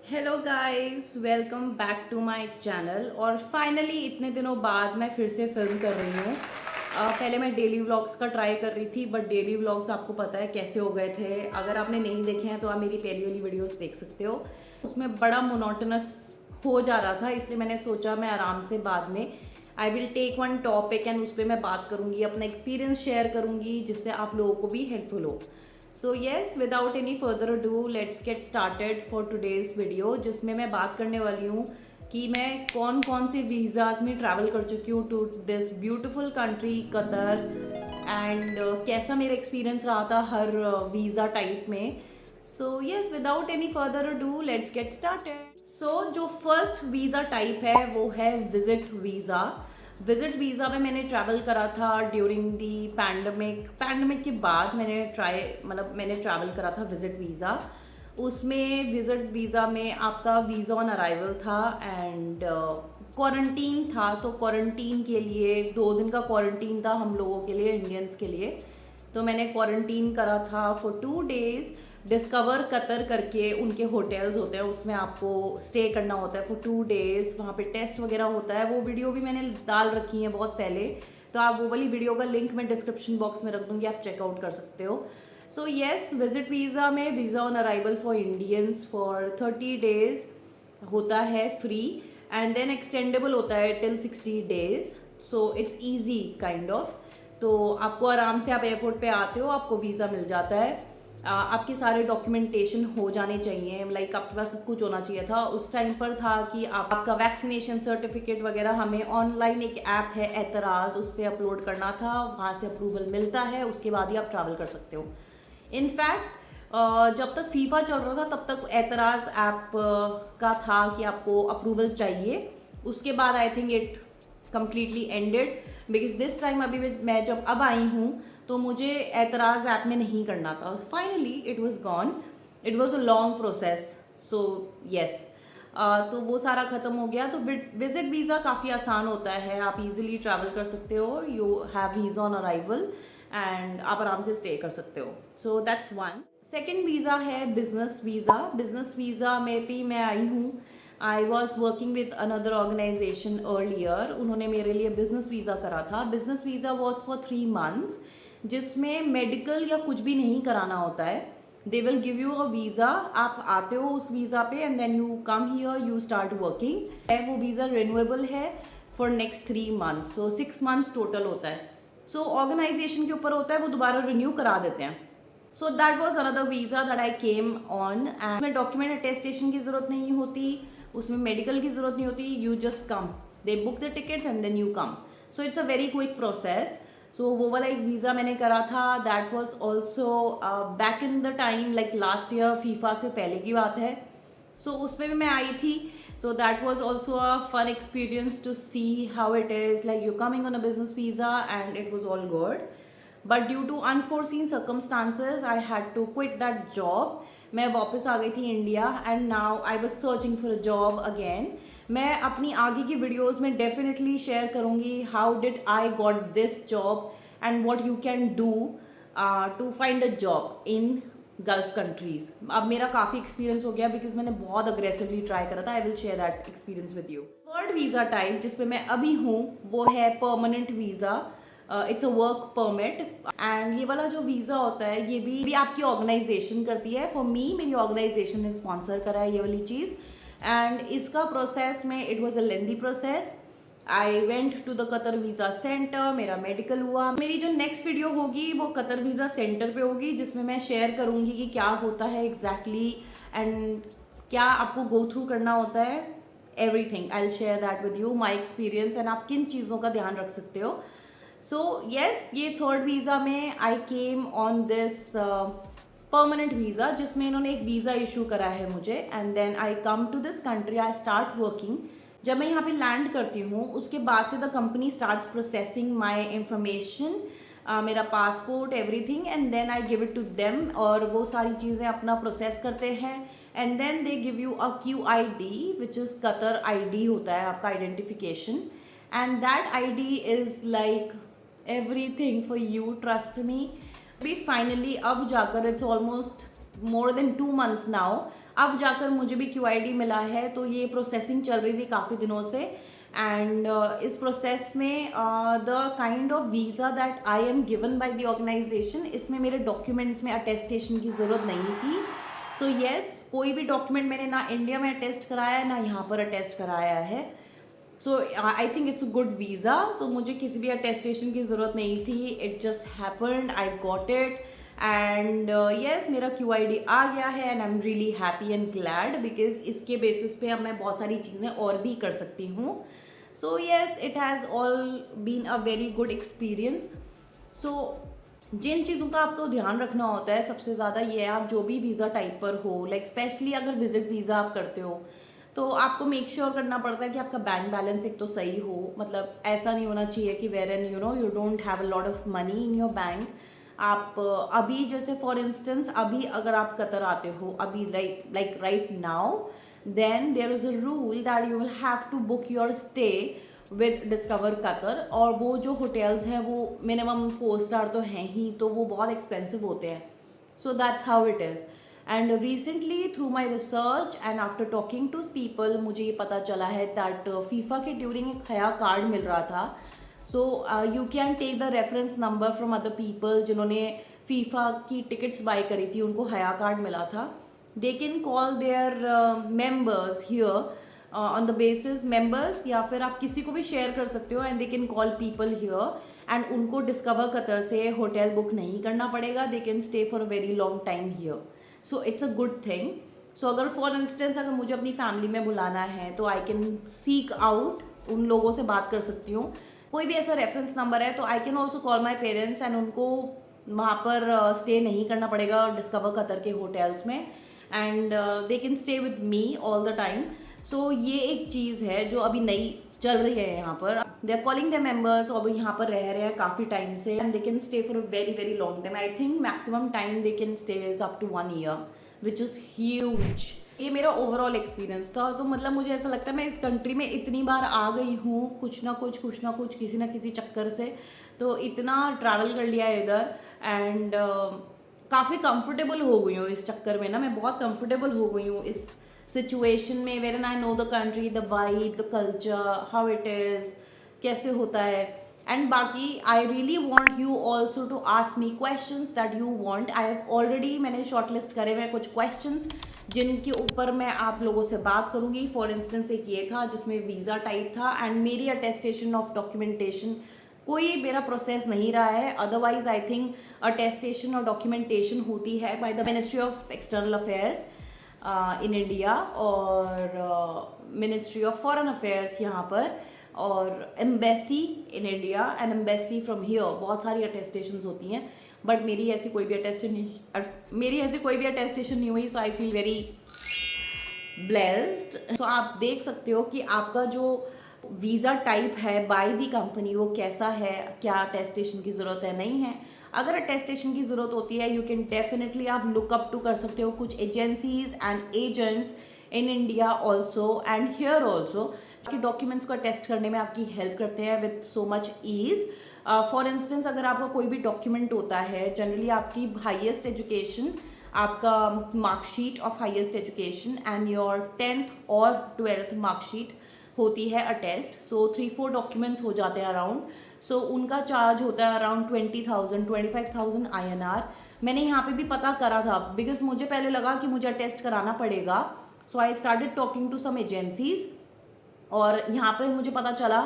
Hello guys, welcome back to my channel. और finally इतने दिनों बाद मैं फिर से फिल्म कर रही हूँ। पहले मैं डेली व्लॉग्स का ट्राई कर रही थी, बट डेली व्लॉग्स आपको पता है कैसे हो गए थे। अगर आपने नहीं देखे हैं तो आप मेरी पहली वाली वीडियोस देख सकते हो। उसमें बड़ा मोनोटोनस हो जा रहा था, इसलिए मैंने सोचा मैं आराम से बाद में I will take one topic and उस पर मैं बात करूँगी, अपना एक्सपीरियंस शेयर करूँगी, जिससे आप लोगों को भी हेल्पफुल हो। So yes, without any further ado let's get started for today's video, जिसमें मैं बात करने वाली हूँ कि मैं कौन कौन से वीज़ाज में ट्रैवल कर चुकी हूँ to this beautiful country Qatar, and कैसा मेरा एक्सपीरियंस रहा था हर वीज़ा टाइप में। So yes, without any further ado let's get started. So जो फर्स्ट वीज़ा टाइप है वो है विजिट वीज़ा। विजिट वीज़ा में मैंने ट्रैवल करा था ड्यूरिंग दी पैंडमिक के बाद मैंने ट्रैवल करा था विजिट वीज़ा। उसमें विजिट वीज़ा में आपका वीज़ा ऑन अराइवल था एंड क्वारंटीन था। तो क्वारंटीन के लिए 2 दिन का क्वारंटीन था हम लोगों के लिए, इंडियंस के लिए। तो मैंने क्वारंटीन करा था फॉर 2 डेज। डिस्कवर कतर करके उनके होटल्स होते हैं, उसमें आपको स्टे करना होता है फॉर 2 डेज। वहाँ पे टेस्ट वगैरह होता है, वो वीडियो भी मैंने डाल रखी है बहुत पहले। तो आप वो वाली वीडियो का लिंक मैं डिस्क्रिप्शन बॉक्स में रख दूँगी, आप चेकआउट कर सकते हो। सो येस, विजिट वीज़ा में visa on arrival for Indians for 30 days होता है फ्री, एंड देन एक्सटेंडेबल होता है till 60 days. So it's easy kind of. तो आपको आराम से, आप एयरपोर्ट पे आते हो, आपको वीज़ा मिल जाता है। आपके सारे डॉक्यूमेंटेशन हो जाने चाहिए, लाइक आपके पास सब कुछ होना चाहिए था। उस टाइम पर था कि आपका वैक्सीनेशन सर्टिफिकेट वगैरह हमें ऑनलाइन एक ऐप है एतराज़, उस पर अपलोड करना था। वहाँ से अप्रूवल मिलता है, उसके बाद ही आप ट्रैवल कर सकते हो। इनफैक्ट जब तक फीफा चल रहा था तब तक एतराज़ ऐप का था कि आपको अप्रूवल चाहिए। उसके बाद I think it completely ended, because this time अभी मैं जब अब आई हूँ तो मुझे एतराज़ ऐप में नहीं करना था। Finally it was gone. It was a long process. So yes, तो वो सारा ख़त्म हो गया। तो विजिट वीज़ा काफ़ी आसान होता है, आप इजीली ट्रैवल कर सकते हो। You have visa on arrival and आप आराम से स्टे कर सकते हो। So that's one. Second visa है बिजनेस वीज़ा। बिजनेस वीज़ा में भी मैं आई हूँ। I was working with another organisation earlier, उन्होंने मेरे लिए बिजनेस वीज़ा करा था। Business visa was for 3 months, जिसमें मेडिकल या कुछ भी नहीं कराना होता है। They will give you a visa, आप आते हो उस वीज़ा पे and then you come here, you start working. वो वीज़ा रिन्यूएबल है for next 3 months, so 6 months total होता है। सो ऑर्गेनाइजेशन के ऊपर होता है, वो दोबारा रिन्यू करा देते हैं। सो that was another visa that I came on, and उसमें डॉक्यूमेंट अटेस्टेशन की ज़रूरत नहीं होती, उसमें मेडिकल की ज़रूरत नहीं होती। You just come, they book the tickets and then you come. So it's a very quick process. So वो वाला एक वीज़ा मैंने करा था। That was also back in the time, like last year, FIFA से पहले की बात है। सो उसमें भी मैं आई थी। So that was also a fun experience to see how it is, like you coming on a business visa and it was all good. But due to unforeseen circumstances I had to quit that job. मैं वापस आ गई थी India and now I was searching for a job again. मैं अपनी आगे की videos में डेफिनेटली शेयर करूंगी how did I got this job and what you can do to find a job in Gulf countries. अब मेरा काफ़ी experience हो गया बिकॉज मैंने बहुत अग्रेसिवली ट्राई करा था। आई will share that experience with you. Third visa type जिसपे मैं अभी हूँ वो है permanent visa. It's a work permit, and ये वाला जो वीज़ा होता है ये भी आपकी ऑर्गेनाइजेशन करती है। फॉर मी, मेरी ऑर्गेनाइजेशन ने स्पॉन्सर करा है ये वाली चीज़, एंड इसका प्रोसेस में it was a lengthy process. I went to the Qatar visa centre, मेरा मेडिकल हुआ। मेरी जो नेक्स्ट वीडियो होगी वो कतर वीज़ा सेंटर पे होगी, जिसमें मैं शेयर करूँगी कि क्या होता है एग्जैक्टली एंड क्या आपको गो थ्रू करना होता है। Everything I will share that with you, my experience, and आप किन चीज़ों का ध्यान रख सकते हो। सो येस, ये थर्ड वीज़ा में I came on this permanent visa, जिसमें इन्होंने एक वीज़ा इशू करा है मुझे, and then I come to this country, I start working. जब मैं यहाँ पे लैंड करती हूँ उसके बाद से the company starts processing my information, मेरा passport, everything, and then I give it to them, और वो सारी चीज़ें अपना प्रोसेस करते हैं and then they give you a QID which is Qatar ID होता है आपका identification, and that ID is like everything for you, trust me. भी फाइनली अब जाकर it's almost more than 2 months now, अब जाकर मुझे भी QID मिला है, तो ये प्रोसेसिंग चल रही थी काफ़ी दिनों से। एंड इस प्रोसेस में the kind of visa that I am given by the organisation, इसमें मेरे डॉक्यूमेंट्स में अटेस्टेशन की ज़रूरत नहीं थी। सो येस, कोई भी डॉक्यूमेंट मैंने ना इंडिया में अटेस्ट कराया है ना यहाँ पर अटेस्ट कराया है। So I think it's a good visa. So मुझे किसी भी अटेस्टेशन की ज़रूरत नहीं थी, it just happened, I got it and yes, मेरा QID आ गया है and I am really happy and glad, because इसके बेसिस पे अब मैं बहुत सारी चीज़ें और भी कर सकती हूँ। So yes, it has all been a very good experience. So जिन चीज़ों का आपको ध्यान रखना होता है सबसे ज़्यादा ये है, आप जो भी वीज़ा टाइप पर हो, लाइक स्पेशली अगर विजिट वीज़ा आप करते हो तो आपको मेक श्योर करना पड़ता है कि आपका बैंक बैलेंस एक तो सही हो। मतलब ऐसा नहीं होना चाहिए कि wherein you don't have a lot of money in your bank. आप अभी जैसे फॉर इंस्टेंस अभी अगर आप कतर आते हो अभी right now, then there is a rule that you will have to book your stay with Discover Qatar, और वो जो होटल्स हैं वो मिनिमम 4 स्टार तो हैं ही, तो वो बहुत एक्सपेंसिव होते हैं। So that's how it is. And recently through my research and after talking to people मुझे ये पता चला है दैट फीफा के ड्यूरिंग एक हया कार्ड मिल रहा था। So you can take the reference number from other people जिन्होंने फीफा की टिकट्स बाई करी थी, उनको हया कार्ड मिला था। They can call their members here on the basis members, या फिर आप किसी को भी शेयर कर सकते हो and they can call people here and उनको डिस्कवर कतर से होटल बुक नहीं करना पड़ेगा। They can stay for a very long time here. So it's a good thing. So अगर फॉर इंस्टेंस अगर मुझे अपनी फैमिली में बुलाना है तो आई कैन सीक आउट, उन लोगों से बात कर सकती हूँ। कोई भी ऐसा रेफरेंस नंबर है तो I can also call my parents and उनको वहाँ पर स्टे नहीं करना पड़ेगा डिस्कवर कतर के होटल्स में, and they can stay with me all the time. So ये एक चीज़ है जो अभी नई चल रही है यहाँ पर। They are calling the members, और यहाँ पर रह रहे हैं काफ़ी टाइम से and they can stay for a very very long time. I think maximum time they can stay is up to 1 year, which is huge. ये मेरा ओवरऑल एक्सपीरियंस था। तो मतलब मुझे ऐसा लगता है मैं इस कंट्री में इतनी बार आ गई हूँ, कुछ ना कुछ किसी ना किसी चक्कर से, तो इतना ट्रैवल कर लिया है इधर एंड काफ़ी कंफर्टेबल हो गई हूँ इस चक्कर में ना। मैं बहुत कंफर्टेबल हो गई हूँ इस सिचुएशन में, wherein I know the country, the vibe, the culture, how it is, कैसे होता है। एंड बाकी I really want you also to ask me questions that you want. I have already, मैंने शॉर्टलिस्ट करे हुए कुछ questions जिनके ऊपर मैं आप लोगों से बात करूंगी। फॉर इंस्टेंस एक ये था जिसमें वीज़ा टाइप था एंड मेरी अटेस्टेशन ऑफ डॉक्यूमेंटेशन कोई मेरा प्रोसेस नहीं रहा है। अदरवाइज आई थिंक अटेस्टेशन और डॉक्यूमेंटेशन होती है by the ministry of external affairs in India और मिनिस्ट्री ऑफ फॉरेन अफेयर्स यहाँ पर, और embassy in India and embassy from here. बहुत सारी अटेस्टेशंस होती हैं, बट मेरी ऐसी कोई भी अटेस्टेशन नहीं हुई। सो आई फील वेरी ब्लेस्ड। सो आप देख सकते हो कि आपका जो वीज़ा टाइप है बाय दी कंपनी वो कैसा है, क्या अटेस्टेशन की ज़रूरत है, नहीं है। अगर अटेस्टेशन की ज़रूरत होती है यू कैन डेफिनेटली आप लुक अप टू कर सकते हो कुछ agencies and agents in India also and here also, कि डॉक्यूमेंट्स को अटेस्ट करने में आपकी हेल्प करते हैं with so much ease. For instance अगर आपका कोई भी डॉक्यूमेंट होता है, जनरली आपकी हाईएस्ट एजुकेशन, आपका marksheet of highest education and your 10th और 12th मार्कशीट होती है अटेस्ट। सो 3-4 डॉक्यूमेंट्स हो जाते हैं अराउंड। सो उनका चार्ज होता है अराउंड 20,000 25,000 INR। मैंने यहाँ पे भी पता करा था बिकॉज मुझे पहले लगा कि मुझे अटेस्ट कराना पड़ेगा। So I started talking to some agencies और यहाँ पर मुझे पता चला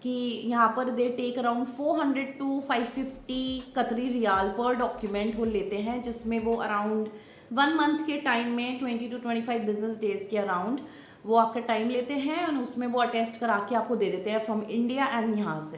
कि यहाँ पर दे टेक अराउंड 400 to 550 कतरी रियाल पर डॉक्यूमेंट वो लेते हैं, जिसमें वो अराउंड 1 मंथ के टाइम में 20 to 25 बिजनेस डेज के अराउंड वो आपका टाइम लेते हैं और उसमें वो अटेस्ट करा के आपको दे देते हैं फ्रॉम इंडिया एंड यहाँ से।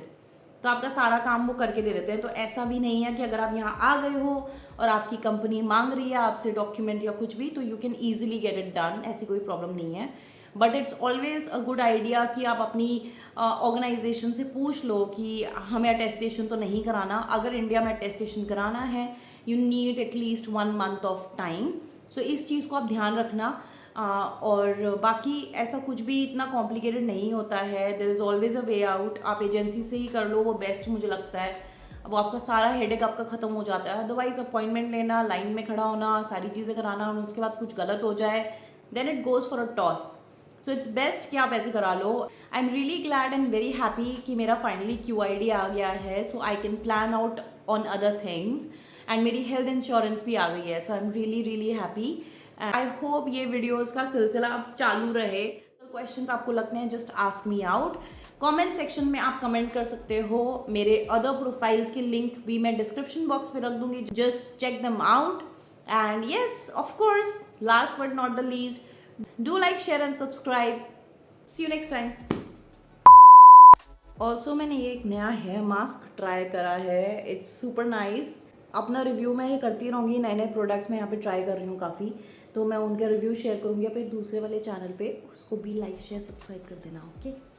तो आपका सारा काम वो करके दे देते हैं। तो ऐसा भी नहीं है कि अगर आप यहाँ आ गए हो और आपकी कंपनी मांग रही है आपसे डॉक्यूमेंट या कुछ भी तो you can easily get it done, ऐसी कोई प्रॉब्लम नहीं है। But it's always a good idea कि आप अपनी ऑर्गेनाइजेशन से पूछ लो कि हमें अटेस्टेशन तो नहीं कराना। अगर इंडिया में अटेस्टेशन कराना है you need at least 1 month of time. So इस चीज़ को आप ध्यान रखना। और बाकी ऐसा कुछ भी इतना कॉम्प्लिकेटेड नहीं होता है। There is always a way out. आप एजेंसी से ही कर लो, वो बेस्ट मुझे लगता है। वो आपका सारा हेडेक आपका ख़त्म हो जाता है। अदरवाइज अपॉइंटमेंट लेना, लाइन में खड़ा होना, सारी चीज़ें कराना और उसके बाद कुछ गलत हो जाए then it goes for a toss. So it's best कि आप ऐसे करा लो. I am really glad and very happy कि मेरा फाइनली QID आ गया है, so I can plan out on other things. And मेरी हेल्थ इंश्योरेंस भी आ गई है, so I am really really happy. I hope ये वीडियोज़ का सिलसिला अब चालू रहे. क्वेश्चंस आपको लगते हैं, just ask me out. Comment section में आप कमेंट कर सकते हो. मेरे अदर प्रोफाइल्स की लिंक भी मैं डिस्क्रिप्शन बॉक्स में रख दूंगी. Just check them out. And yes, of course, last but not the least, do like, share and subscribe. See you next time. Also मैंने ये एक नया हेयर मास्क ट्राई करा है. It's super nice. अपना रिव्यू मैं ये करती रहूँगी. नए नए प्रोडक्ट्स मैं यहाँ पे ट्राई कर रही हूँ काफ़ी, तो मैं उनके रिव्यू शेयर करूँगी अपने दूसरे वाले चैनल पे. उसको भी लाइक, शेयर, सब्सक्राइब कर देना. ओके.